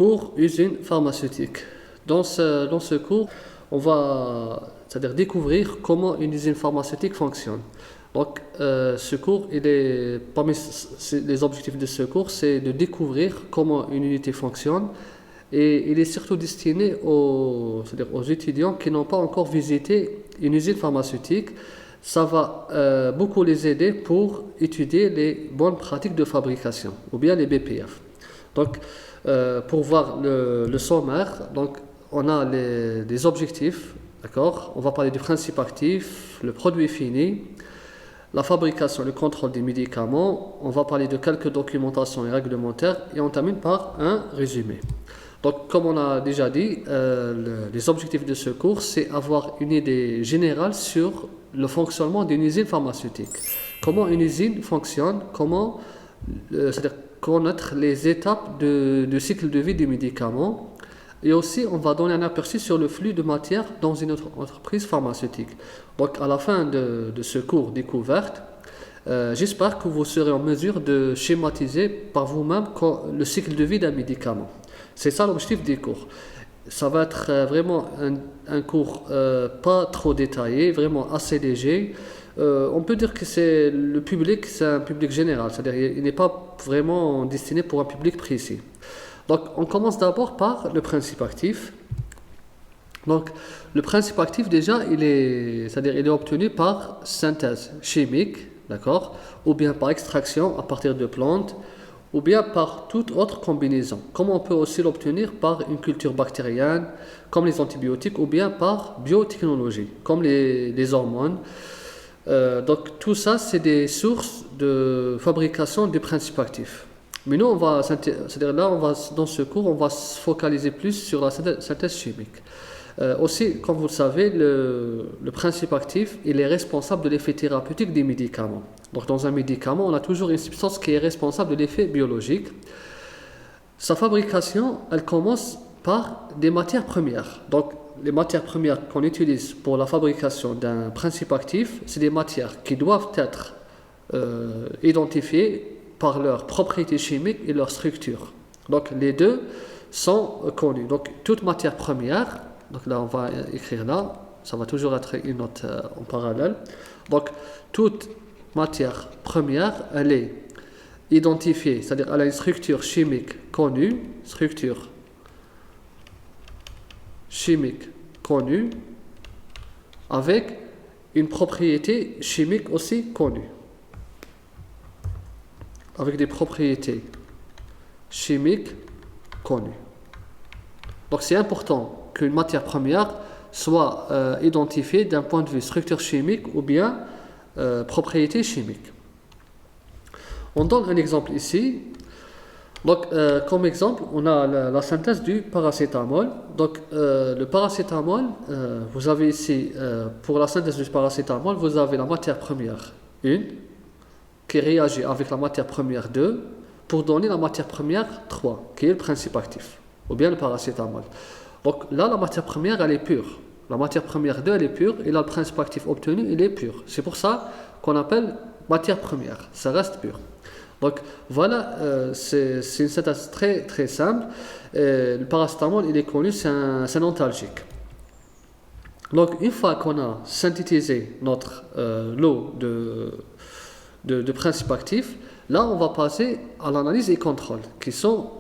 cours usine pharmaceutique. Dans ce cours, on va c'est-à-dire découvrir comment une usine pharmaceutique fonctionne. Donc, ce cours, les objectifs de ce cours, c'est de découvrir comment une unité fonctionne et il est surtout destiné c'est-à-dire aux étudiants qui n'ont pas encore visité une usine pharmaceutique. Ça va beaucoup les aider pour étudier les bonnes pratiques de fabrication ou bien les BPF. Donc, pour voir le sommaire, donc, on a les objectifs, d'accord? On va parler du principe actif, le produit fini, la fabrication, le contrôle des médicaments. On va parler de quelques documentations et réglementaires et on termine par un résumé. Donc, comme on a déjà dit, les objectifs de ce cours, c'est avoir une idée générale sur le fonctionnement d'une usine pharmaceutique. Comment une usine fonctionne, c'est-à-dire connaître les étapes de cycle de vie du médicament. Et aussi, on va donner un aperçu sur le flux de matière dans une entreprise pharmaceutique. Donc, à la fin de ce cours découverte, j'espère que vous serez en mesure de schématiser par vous-même le cycle de vie d'un médicament. C'est ça l'objectif des cours. Ça va être vraiment un cours pas trop détaillé, vraiment assez léger. On peut dire que c'est un public général, c'est-à-dire il n'est pas vraiment destiné pour un public précis. Donc, on commence d'abord par le principe actif. Donc, le principe actif, déjà, il est obtenu par synthèse chimique, d'accord, ou bien par extraction à partir de plantes, ou bien par toute autre combinaison. Comme on peut aussi l'obtenir par une culture bactérienne, comme les antibiotiques, ou bien par biotechnologie, comme les hormones. Donc, tout ça, c'est des sources de fabrication du principe actif. Mais nous, dans ce cours, on va se focaliser plus sur la synthèse chimique. Aussi, comme vous le savez, le principe actif, il est responsable de l'effet thérapeutique des médicaments. Donc, dans un médicament, on a toujours une substance qui est responsable de l'effet biologique. Sa fabrication, elle commence par des matières premières. Donc, les matières premières qu'on utilise pour la fabrication d'un principe actif, c'est des matières qui doivent être identifiées par leurs propriétés chimiques et leur structure. Donc, les deux sont connus. Donc, toute matière première, donc là, on va écrire là, ça va toujours être une note en parallèle. Donc, toute matière première, elle est identifiée, c'est-à-dire elle a une structure chimique connue, avec une propriété chimique aussi connue. Avec des propriétés chimiques connues. Donc, c'est important qu'une matière première soit identifiée d'un point de vue structure chimique ou bien propriété chimique. On donne un exemple ici. Donc, comme exemple, on a la synthèse du paracétamol. Donc, le paracétamol, vous avez ici, pour la synthèse du paracétamol, vous avez la matière première 1 qui réagit avec la matière première 2 pour donner la matière première 3, qui est le principe actif, ou bien le paracétamol. Donc là, la matière première, elle est pure. La matière première 2, elle est pure, et là, le principe actif obtenu, il est pur. C'est pour ça qu'on appelle matière première. Ça reste pur. Donc voilà, c'est une synthèse très, très simple. Le paracétamol, il est connu, c'est un antalgique. Donc une fois qu'on a synthétisé notre lot de principes actifs, là on va passer à l'analyse et contrôle qui sont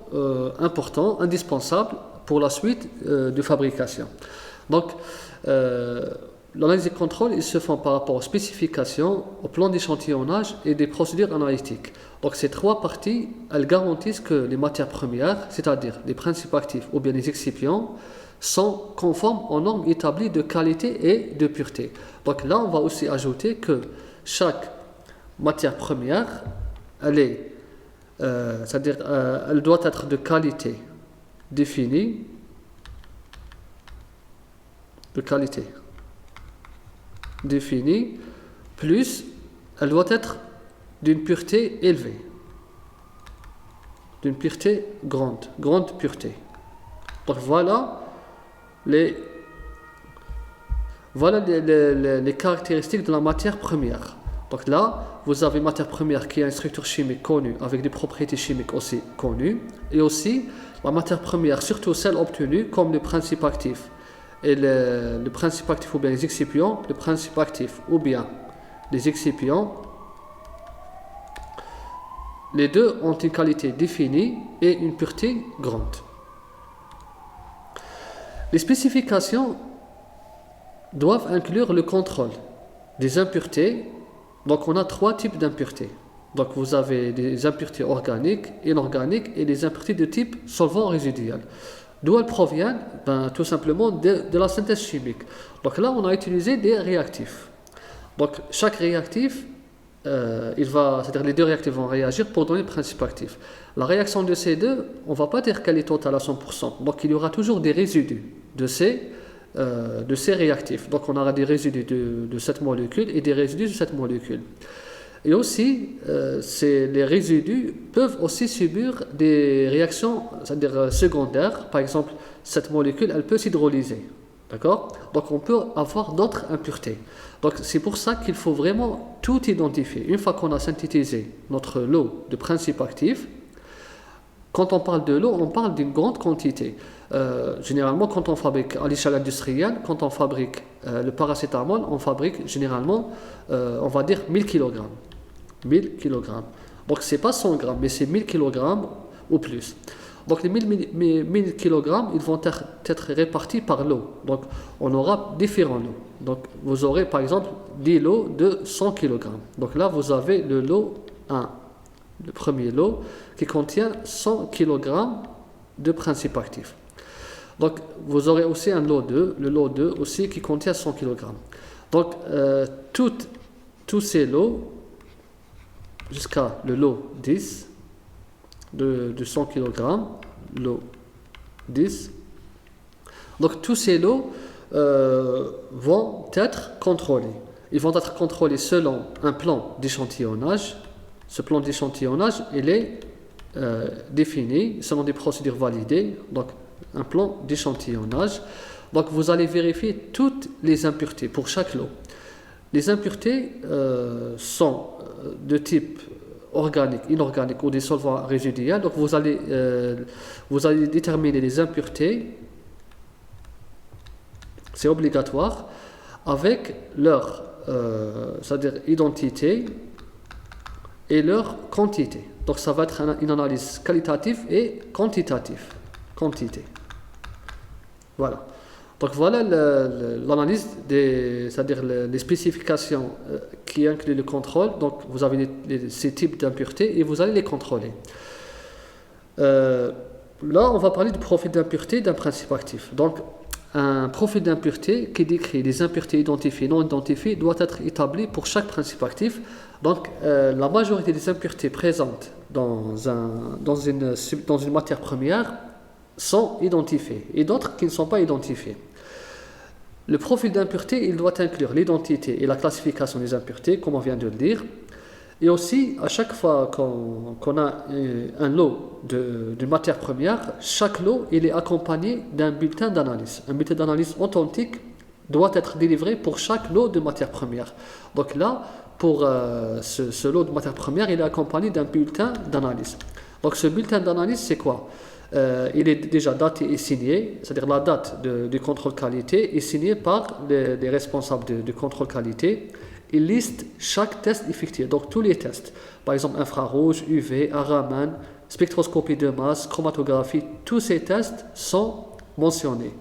importants, indispensables pour la suite de fabrication. Donc l'analyse et contrôle, ils se font par rapport aux spécifications, au plan d'échantillonnage et des procédures analytiques. Donc ces trois parties, elles garantissent que les matières premières, c'est-à-dire les principes actifs ou bien les excipients, sont conformes aux normes établies de qualité et de pureté. Donc là, on va aussi ajouter que chaque matière première, elle doit être de qualité définie, plus elle doit être d'une pureté élevée, d'une pureté grande pureté. Donc voilà les caractéristiques de la matière première. Donc là, vous avez une matière première qui a une structure chimique connue, avec des propriétés chimiques aussi connues, et aussi la matière première, surtout celle obtenue, comme le principe actif, et le principe actif ou bien les excipients, le principe actif ou bien les excipients, les deux ont une qualité définie et une pureté grande. Les spécifications doivent inclure le contrôle des impuretés. Donc on a trois types d'impuretés. Donc vous avez des impuretés organiques, inorganiques et des impuretés de type solvant résiduel. D'où elles proviennent? Tout simplement de la synthèse chimique. Donc là on a utilisé des réactifs. Donc chaque réactif, c'est-à-dire les deux réactifs vont réagir pour donner le principe actif. La réaction de ces deux, on ne va pas dire qu'elle est totale à 100%. Donc il y aura toujours des résidus de ces réactifs. Donc on aura des résidus de cette molécule et des résidus de cette molécule. Et aussi, les résidus peuvent aussi subir des réactions, c'est-à-dire secondaires. Par exemple, cette molécule, elle peut s'hydrolyser. D'accord? Donc on peut avoir d'autres impuretés. Donc c'est pour ça qu'il faut vraiment tout identifier. Une fois qu'on a synthétisé notre lot de principes actifs, quand on parle de l'eau, on parle d'une grande quantité. Généralement, quand on fabrique à l'échelle industrielle, quand on fabrique le paracétamol, on fabrique généralement, on va dire 1000 kg. 1000 kg. Donc, ce n'est pas 100 grammes, mais c'est 1000 kg ou plus. Donc, les 1000 kg, ils vont être répartis par lot. Donc, on aura différents lots. Donc, vous aurez par exemple 10 lots de 100 kg. Donc là, vous avez le lot 1. Le premier lot qui contient 100 kg de principes actifs. Donc vous aurez aussi un lot 2, le lot 2 aussi qui contient 100 kg. Donc tous ces lots jusqu'à le lot 10 de 100 kg, lot 10. Donc tous ces lots vont être contrôlés. Ils vont être contrôlés selon un plan d'échantillonnage. Ce plan d'échantillonnage, il est défini selon des procédures validées, donc un plan d'échantillonnage. Donc vous allez vérifier toutes les impuretés pour chaque lot. Les impuretés sont de type organique, inorganique ou des solvants résiduels. Donc vous allez déterminer les impuretés, c'est obligatoire, avec leur c'est-à-dire identité et leur quantité. Donc ça va être une analyse qualitative et quantitative. Quantité. Voilà. Donc voilà l'analyse c'est-à-dire les spécifications qui incluent le contrôle. Donc vous avez ces types d'impuretés et vous allez les contrôler. Là, on va parler du profil d'impureté d'un principe actif. Donc un profil d'impureté qui décrit les impuretés identifiées et non identifiées doit être établi pour chaque principe actif. Donc la majorité des impuretés présentes dans une matière première sont identifiées et d'autres qui ne sont pas identifiées. Le profil d'impureté, il doit inclure l'identité et la classification des impuretés, comme on vient de le dire. Et aussi, à chaque fois qu'on a un lot de matière première, chaque lot il est accompagné d'un bulletin d'analyse. Un bulletin d'analyse authentique doit être délivré pour chaque lot de matière première. Donc là, pour ce lot de matière première, il est accompagné d'un bulletin d'analyse. Donc ce bulletin d'analyse, c'est quoi? Il est déjà daté et signé, c'est-à-dire la date du contrôle qualité est signée par les responsables du contrôle qualité. Il liste chaque test effectué, donc tous les tests, par exemple infrarouge, UV, Raman, spectroscopie de masse, chromatographie, tous ces tests sont mentionnés.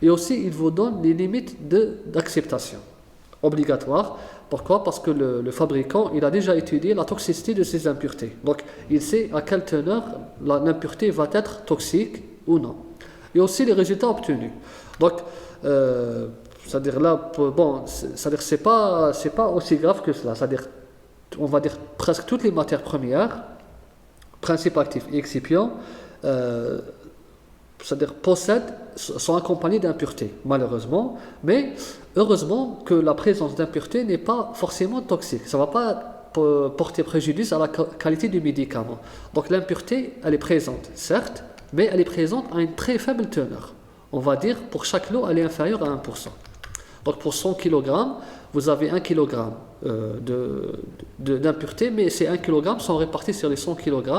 Et aussi, il vous donne les limites d'acceptation obligatoires. Pourquoi? Parce que le fabricant, il a déjà étudié la toxicité de ces impuretés. Donc, il sait à quelle teneur l'impureté va être toxique ou non. Et aussi les résultats obtenus. Donc, c'est-à-dire là, bon, c'est-à-dire c'est pas aussi grave que cela. C'est-à-dire, on va dire presque toutes les matières premières, principes actifs et excipients, c'est-à-dire sont accompagnés d'impuretés, malheureusement. Mais heureusement que la présence d'impuretés n'est pas forcément toxique. Ça ne va pas porter préjudice à la qualité du médicament. Donc l'impureté, elle est présente, certes, mais elle est présente à une très faible teneur. On va dire, pour chaque lot, elle est inférieure à 1%. Donc pour 100 kg, vous avez 1 kg d'impuretés, mais ces 1 kg sont répartis sur les 100 kg.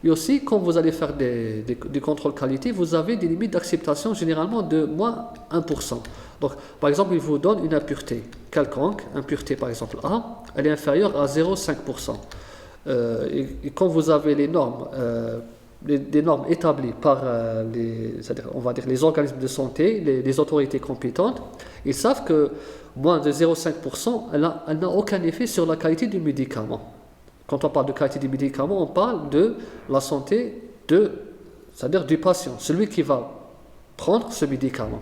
Et aussi, quand vous allez faire des contrôles qualité, vous avez des limites d'acceptation généralement de moins 1%. Donc, par exemple, il vous donne une impureté quelconque, impureté par exemple A, elle est inférieure à 0,5%. Et quand vous avez les normes, des normes établies par c'est-à-dire, on va dire les organismes de santé, les autorités compétentes, ils savent que moins de 0,5%, elle n'a aucun effet sur la qualité du médicament. Quand on parle de qualité du médicament, on parle de la santé c'est-à-dire du patient, celui qui va prendre ce médicament.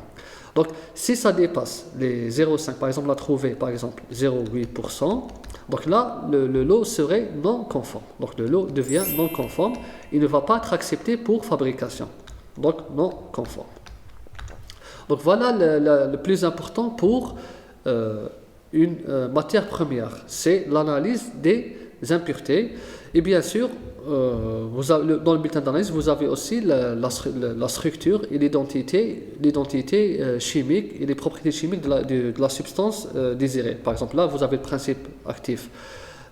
Donc, si ça dépasse les 0,5, par exemple, on a trouvé par exemple 0,8%, donc là, le lot serait non conforme. Donc, le lot devient non conforme, il ne va pas être accepté pour fabrication. Donc, non conforme. Donc, voilà le plus important pour une matière première, c'est l'analyse des impuretés. Et bien sûr, dans le bulletin d'analyse, vous avez aussi la structure et l'identité chimique et les propriétés chimiques de la substance désirée. Par exemple, là, vous avez le principe actif.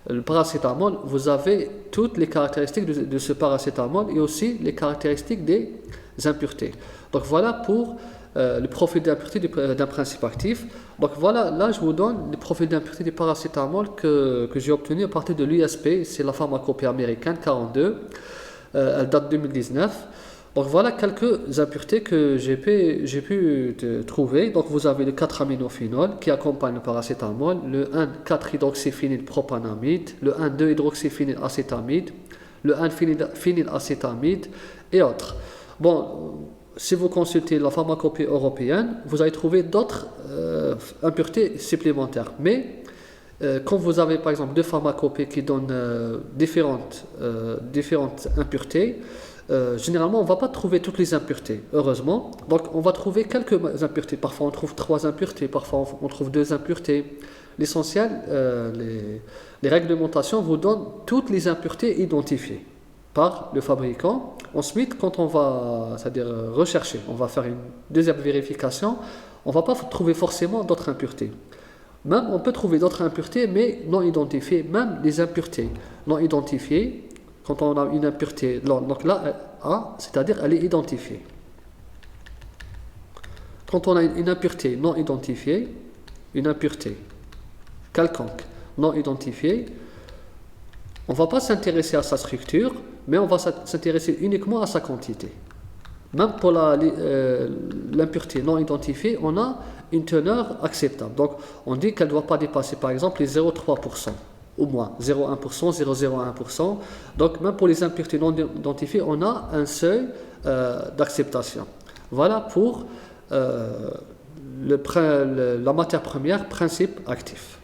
Le paracétamol, vous avez toutes les caractéristiques de ce paracétamol et aussi les caractéristiques des impuretés. Donc voilà pour le profil d'impureté d'un principe actif. Donc voilà, là je vous donne le profil d'impureté du paracétamol que j'ai obtenu à partir de l'USP, c'est la pharmacopée américaine 42, elle date de 2019. Donc voilà quelques impuretés que j'ai pu trouver. Donc vous avez le 4-aminophénol qui accompagne le paracétamol, le 1,4-hydroxyphénylpropanamide, le 1,2-hydroxyphénylacétamide, le 1,phénylacétamide et autres. Bon, si vous consultez la pharmacopée européenne, vous allez trouver d'autres impuretés supplémentaires. Mais quand vous avez par exemple deux pharmacopées qui donnent différentes impuretés, généralement on ne va pas trouver toutes les impuretés, heureusement. Donc on va trouver quelques impuretés. Parfois on trouve 3 impuretés, parfois on trouve 2 impuretés. L'essentiel, les réglementations vous donnent toutes les impuretés identifiées par le fabricant. Ensuite, quand on va, c'est-à-dire rechercher, on va faire une deuxième vérification, on ne va pas trouver forcément d'autres impuretés. Même on peut trouver d'autres impuretés, mais non identifiées. Même les impuretés non identifiées, quand on a une impureté, donc là, A, c'est-à-dire elle est identifiée. Quand on a une impureté non identifiée, une impureté quelconque non identifiée, on ne va pas s'intéresser à sa structure, mais on va s'intéresser uniquement à sa quantité. Même pour l'impureté non identifiée, on a une teneur acceptable. Donc, on dit qu'elle ne doit pas dépasser, par exemple, les 0,3%, au moins 0,1%, 0,01%. Donc, même pour les impuretés non identifiées, on a un seuil d'acceptation. Voilà pour la matière première, principe actif.